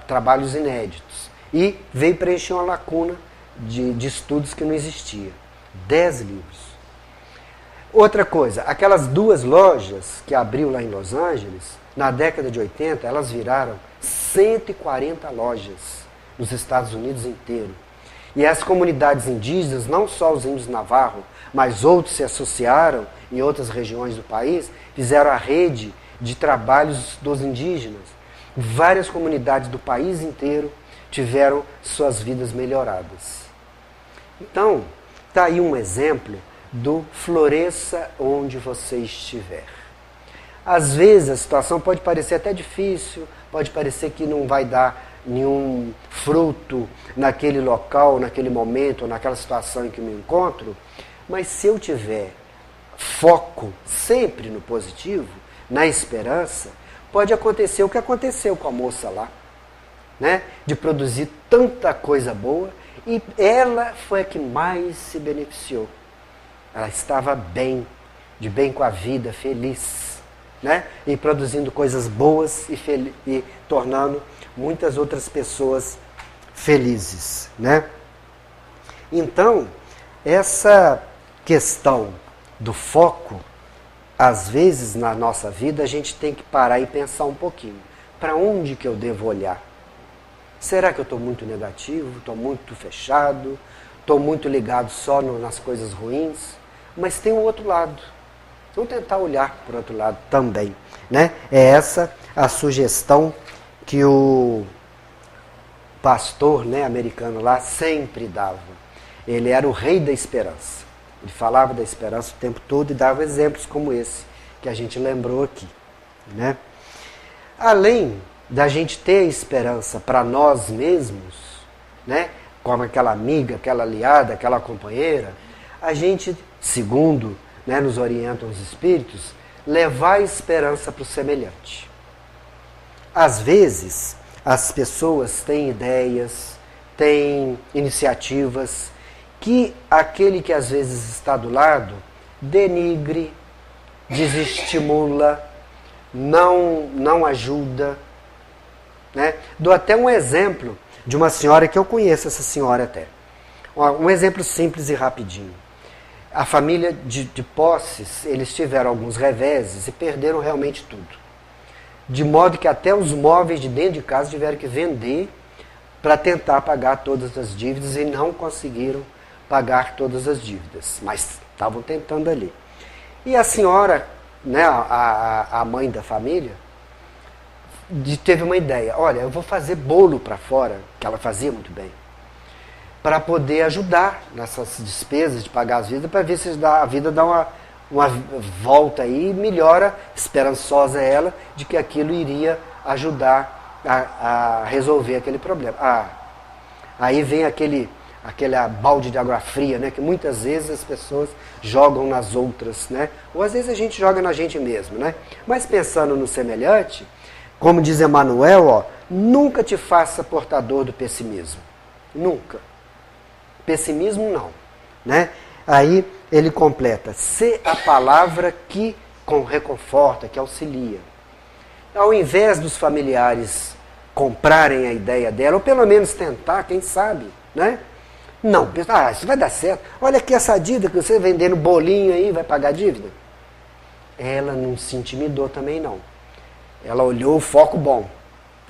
trabalhos inéditos. E veio preencher uma lacuna de estudos que não existia. 10 livros. Outra coisa, aquelas 2 lojas que abriu lá em Los Angeles, na década de 80, elas viraram 140 lojas nos Estados Unidos inteiro. E as comunidades indígenas, não só os índios navarro, mas outros se associaram em outras regiões do país, fizeram a rede de trabalhos dos indígenas. Várias comunidades do país inteiro tiveram suas vidas melhoradas. Então, está aí um exemplo do floresça onde você estiver. Às vezes a situação pode parecer até difícil, pode parecer que não vai dar nenhum fruto naquele local, naquele momento, ou naquela situação em que me encontro, mas se eu tiver foco sempre no positivo, na esperança, pode acontecer o que aconteceu com a moça lá, né? De produzir tanta coisa boa, e ela foi a que mais se beneficiou. Ela estava bem, de bem com a vida, feliz, né? E produzindo coisas boas e tornando muitas outras pessoas felizes, né? Então, essa questão do foco, às vezes na nossa vida a gente tem que parar e pensar um pouquinho. Para onde que eu devo olhar? Será que eu estou muito negativo? Estou muito fechado? Estou muito ligado só nas coisas ruins? Mas tem o outro lado. Vamos tentar olhar para o outro lado também, né? É essa a sugestão que o pastor, né, americano lá sempre dava. Ele era o rei da esperança. Ele falava da esperança o tempo todo e dava exemplos como esse que a gente lembrou aqui, né? Além da gente ter esperança para nós mesmos, né, como aquela amiga, aquela aliada, aquela companheira, a gente, segundo, né, nos orientam os espíritos, levar a esperança para o semelhante. Às vezes, as pessoas têm ideias, têm iniciativas que aquele que às vezes está do lado denigre, desestimula, não ajuda, né? Dou até um exemplo de uma senhora que eu conheço, essa senhora até. Um exemplo simples e rapidinho. A família de Posses, eles tiveram alguns reveses e perderam realmente tudo. De modo que até os móveis de dentro de casa tiveram que vender para tentar pagar todas as dívidas e não conseguiram pagar todas as dívidas, mas estavam tentando ali. E a senhora, né, a mãe da família, teve uma ideia. Olha, eu vou fazer bolo para fora, que ela fazia muito bem, para poder ajudar nessas despesas de pagar as vidas, para ver se a vida dá uma volta aí e melhora, esperançosa ela, de que aquilo iria ajudar a resolver aquele problema. Aí vem aquele balde de água fria, né, que muitas vezes as pessoas jogam nas outras, né? Ou às vezes a gente joga na gente mesmo, né? Mas pensando no semelhante, como diz Emmanuel, ó, nunca te faça portador do pessimismo. Nunca. Pessimismo não, né? Aí ele completa, ser a palavra que reconforta, que auxilia. Ao invés dos familiares comprarem a ideia dela, ou pelo menos tentar, quem sabe, né? Não, isso vai dar certo. Olha aqui essa dívida que você vendendo bolinho aí, vai pagar a dívida. Ela não se intimidou também não. Ela olhou o foco bom.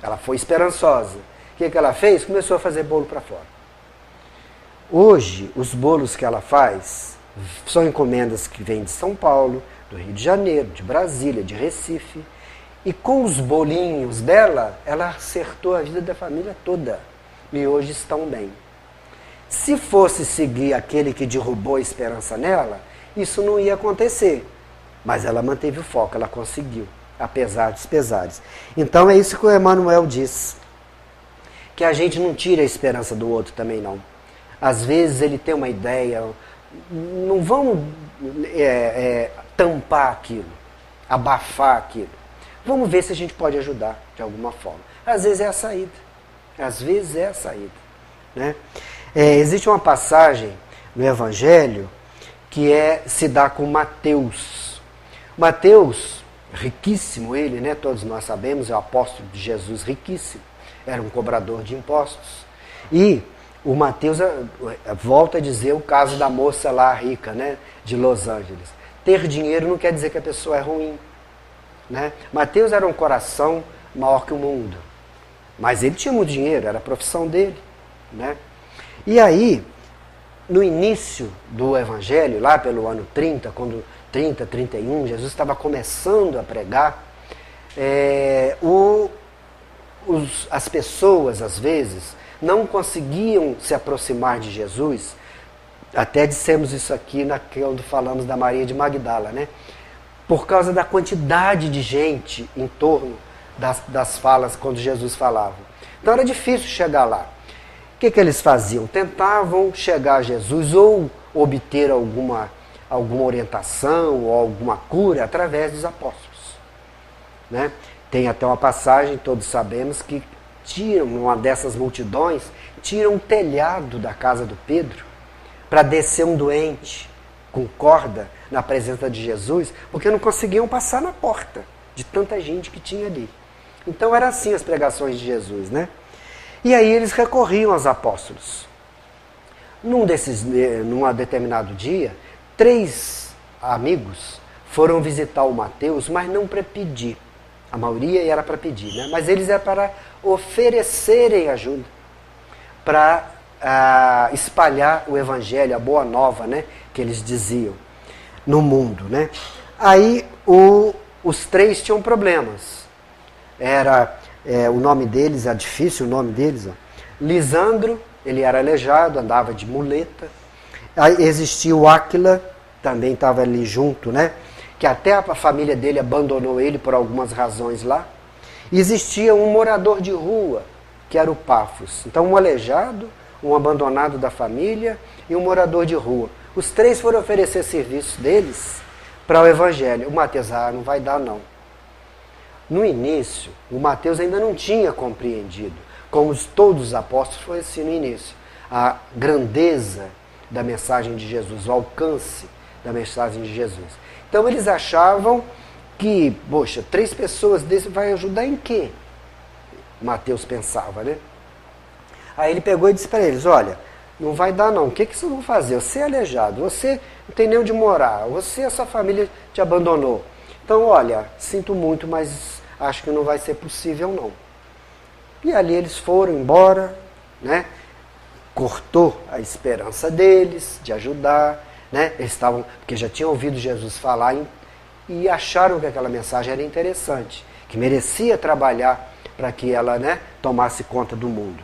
Ela foi esperançosa. O que ela fez? Começou a fazer bolo para fora. Hoje, os bolos que ela faz são encomendas que vêm de São Paulo, do Rio de Janeiro, de Brasília, de Recife. E com os bolinhos dela, ela acertou a vida da família toda. E hoje estão bem. Se fosse seguir aquele que derrubou a esperança nela, isso não ia acontecer. Mas ela manteve o foco, ela conseguiu, apesar dos pesares. Então é isso que o Emmanuel diz. Que a gente não tira a esperança do outro também não. Às vezes ele tem uma ideia, não vamos tampar aquilo, abafar aquilo. Vamos ver se a gente pode ajudar de alguma forma. Às vezes é a saída. Às vezes é a saída. né? Existe uma passagem no Evangelho que se dá com Mateus. Mateus, riquíssimo ele, né? Todos nós sabemos, é o apóstolo de Jesus, riquíssimo. Era um cobrador de impostos. E o Mateus volta a dizer o caso da moça lá rica, né? De Los Angeles. Ter dinheiro não quer dizer que a pessoa é ruim, né? Mateus era um coração maior que o mundo. Mas ele tinha muito dinheiro, era a profissão dele, né? E aí, no início do Evangelho, lá pelo ano 30, quando 30, 31, Jesus estava começando a pregar, as pessoas, às vezes, não conseguiam se aproximar de Jesus. Até dissemos isso aqui quando falamos da Maria de Magdala, né? Por causa da quantidade de gente em torno das falas quando Jesus falava. Então era difícil chegar lá. O que eles faziam? Tentavam chegar a Jesus ou obter alguma orientação ou alguma cura através dos apóstolos, né? Tem até uma passagem, todos sabemos, que uma dessas multidões, tiram um telhado da casa do Pedro para descer um doente com corda na presença de Jesus, porque não conseguiam passar na porta de tanta gente que tinha ali. Então eram assim as pregações de Jesus, né? E aí eles recorriam aos apóstolos. Num determinado dia, 3 amigos foram visitar o Mateus, mas não para pedir. A maioria era para pedir, né? Mas eles eram para oferecerem ajuda, para espalhar o evangelho, a boa nova, né? Que eles diziam, no mundo, né? Aí os 3 tinham problemas. O nome deles, é difícil o nome deles, ó. Lisandro, ele era aleijado, andava de muleta. Aí existia o Áquila, também estava ali junto, né? Que até a família dele abandonou ele por algumas razões lá. E existia um morador de rua, que era o Pafos. Então um aleijado, um abandonado da família e um morador de rua. Os 3 foram oferecer serviços deles para o evangelho. O Mateus, não vai dar não. No início, o Mateus ainda não tinha compreendido, como todos os apóstolos foi assim no início, a grandeza da mensagem de Jesus, o alcance da mensagem de Jesus. Então eles achavam que, poxa, 3 pessoas desse vai ajudar em quê? Mateus pensava, né? Aí ele pegou e disse para eles, olha, não vai dar não, o que vocês vão fazer? Você é aleijado, você não tem nem onde morar, você e a sua família te abandonou. Então, olha, sinto muito, mas acho que não vai ser possível não. E ali eles foram embora, né? Cortou a esperança deles de ajudar, né? Eles estavam, porque já tinham ouvido Jesus falar e acharam que aquela mensagem era interessante, que merecia trabalhar para que ela, né, tomasse conta do mundo.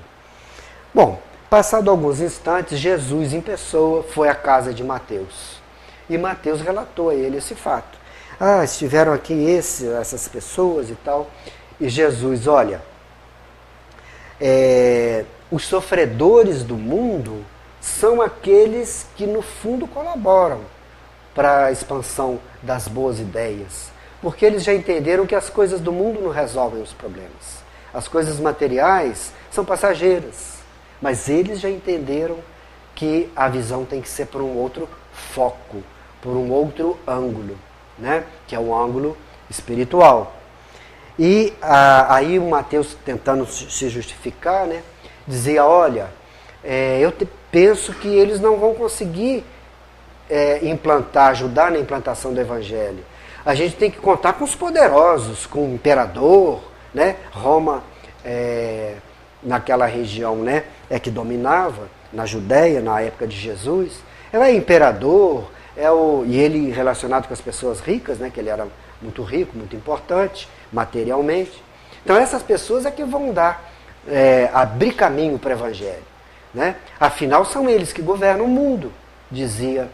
Bom, passado alguns instantes, Jesus em pessoa foi à casa de Mateus. E Mateus relatou a ele esse fato. Estiveram aqui essas pessoas e tal. E Jesus, olha, os sofredores do mundo são aqueles que no fundo colaboram para a expansão das boas ideias. Porque eles já entenderam que as coisas do mundo não resolvem os problemas. As coisas materiais são passageiras. Mas eles já entenderam que a visão tem que ser por um outro foco, por um outro ângulo, né? Que é o ângulo espiritual. E aí o Mateus, tentando se justificar, né? Dizia, olha, eu penso que eles não vão conseguir ajudar na implantação do Evangelho. A gente tem que contar com os poderosos, com o imperador, né? Roma, naquela região, né? Que dominava, na Judéia, na época de Jesus. Ele é imperador, e ele relacionado com as pessoas ricas, né? Que ele era muito rico, muito importante, materialmente. Então essas pessoas é que vão abrir caminho para o Evangelho, né? Afinal são eles que governam o mundo, dizia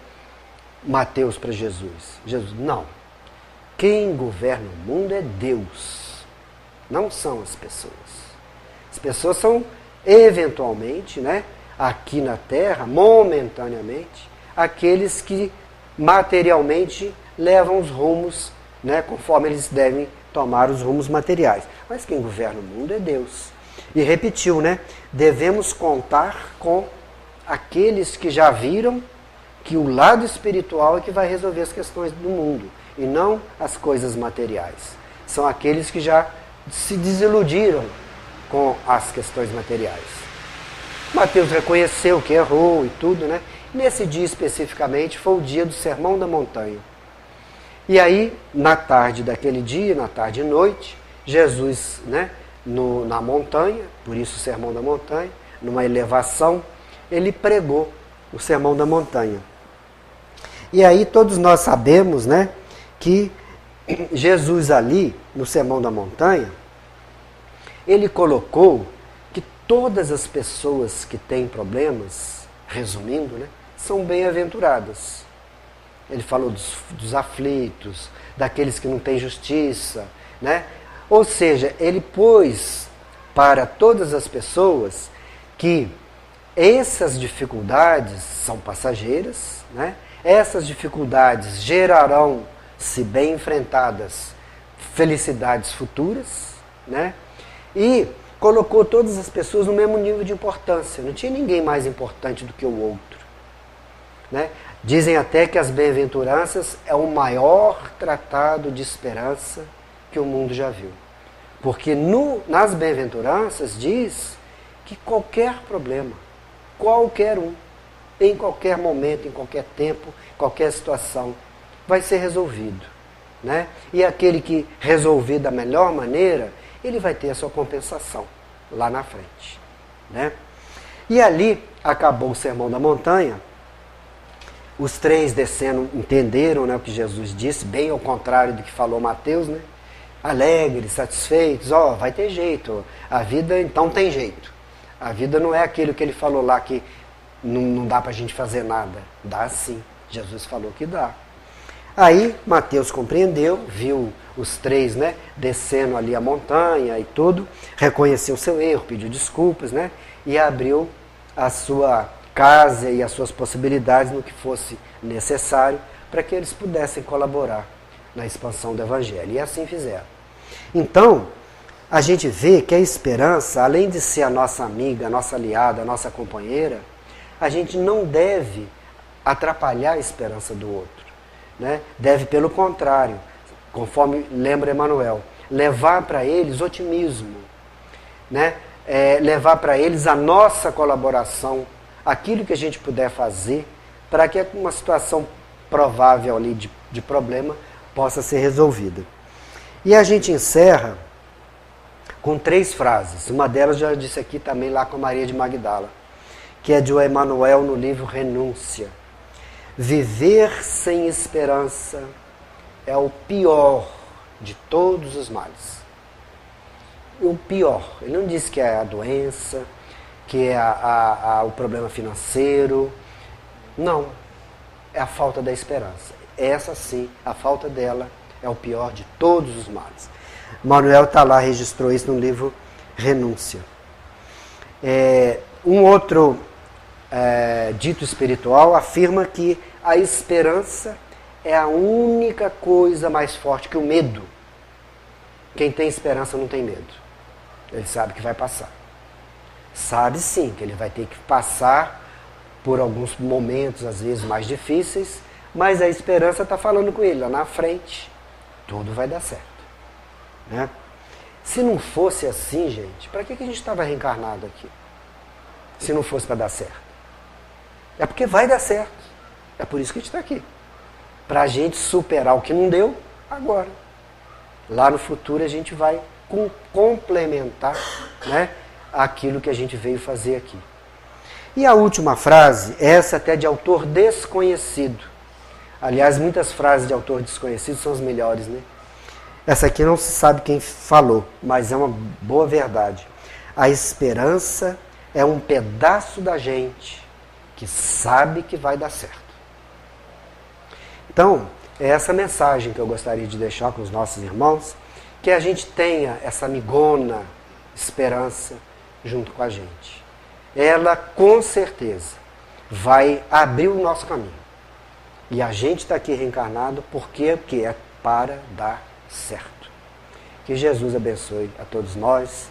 Mateus para Jesus. Jesus, não. Quem governa o mundo é Deus, não são as pessoas. As pessoas são, eventualmente, né, aqui na Terra, momentaneamente, aqueles que materialmente levam os rumos, né, conforme eles devem tomar os rumos materiais. Mas quem governa o mundo é Deus. E repetiu, né? Devemos contar com aqueles que já viram que o lado espiritual é que vai resolver as questões do mundo e não as coisas materiais. São aqueles que já se desiludiram com as questões materiais. Mateus reconheceu que errou e tudo, né? Nesse dia especificamente foi o dia do Sermão da Montanha. E aí, na tarde daquele dia, na tarde e noite, Jesus, né, na montanha, por isso o Sermão da Montanha, numa elevação, ele pregou o Sermão da Montanha. E aí todos nós sabemos, né, que Jesus ali, no Sermão da Montanha, ele colocou que todas as pessoas que têm problemas, resumindo, né, são bem-aventuradas. Ele falou dos aflitos, daqueles que não têm justiça, né? Ou seja, ele pôs para todas as pessoas que essas dificuldades são passageiras, né? Essas dificuldades gerarão, se bem enfrentadas, felicidades futuras, né? E colocou todas as pessoas no mesmo nível de importância. Não tinha ninguém mais importante do que o outro, né? Dizem até que as bem-aventuranças é o maior tratado de esperança que o mundo já viu. Porque nas bem-aventuranças diz que qualquer problema, qualquer um, em qualquer momento, em qualquer tempo, em qualquer situação, vai ser resolvido, né? E aquele que resolver da melhor maneira, ele vai ter a sua compensação lá na frente, né? E ali acabou o Sermão da Montanha. Os três descendo entenderam, né, o que Jesus disse, bem ao contrário do que falou Mateus, né? Alegres, satisfeitos, vai ter jeito, a vida então tem jeito. A vida não é aquilo que ele falou lá que não dá para a gente fazer nada. Dá sim, Jesus falou que dá. Aí Mateus compreendeu, viu os três, né, descendo ali a montanha e tudo, reconheceu seu erro, pediu desculpas, né, e abriu a sua casa e as suas possibilidades no que fosse necessário para que eles pudessem colaborar na expansão do Evangelho. E assim fizeram. Então, a gente vê que a esperança, além de ser a nossa amiga, a nossa aliada, a nossa companheira, a gente não deve atrapalhar a esperança do outro, né? Deve, pelo contrário, conforme lembra Emmanuel, levar para eles otimismo, né? Levar para eles a nossa colaboração, aquilo que a gente puder fazer para que uma situação provável ali de problema possa ser resolvida. E a gente encerra com 3 frases. Uma delas já disse aqui também lá com Maria de Magdala, que é de Emmanuel no livro Renúncia. Viver sem esperança é o pior de todos os males. O pior. Ele não diz que é a doença, que é o problema financeiro. Não, é a falta da esperança. Essa sim, a falta dela é o pior de todos os males. Manuel está lá, registrou isso no livro Renúncia. Um outro dito espiritual afirma que a esperança é a única coisa mais forte que o medo. Quem tem esperança não tem medo. Ele sabe que vai passar. Sabe sim que ele vai ter que passar por alguns momentos, às vezes mais difíceis, mas a esperança está falando com ele, lá na frente, tudo vai dar certo, né? Se não fosse assim, gente, para que a gente estava reencarnado aqui? Se não fosse para dar certo. É porque vai dar certo. É por isso que a gente está aqui. Para a gente superar o que não deu, agora. Lá no futuro a gente vai complementar, né, aquilo que a gente veio fazer aqui. E a última frase, essa até de autor desconhecido. Aliás, muitas frases de autor desconhecido são as melhores, né? Essa aqui não se sabe quem falou, mas é uma boa verdade. A esperança é um pedaço da gente que sabe que vai dar certo. Então, é essa mensagem que eu gostaria de deixar com os nossos irmãos, que a gente tenha essa amigona esperança junto com a gente. Ela, com certeza, vai abrir o nosso caminho. E a gente está aqui reencarnado porque é para dar certo. Que Jesus abençoe a todos nós.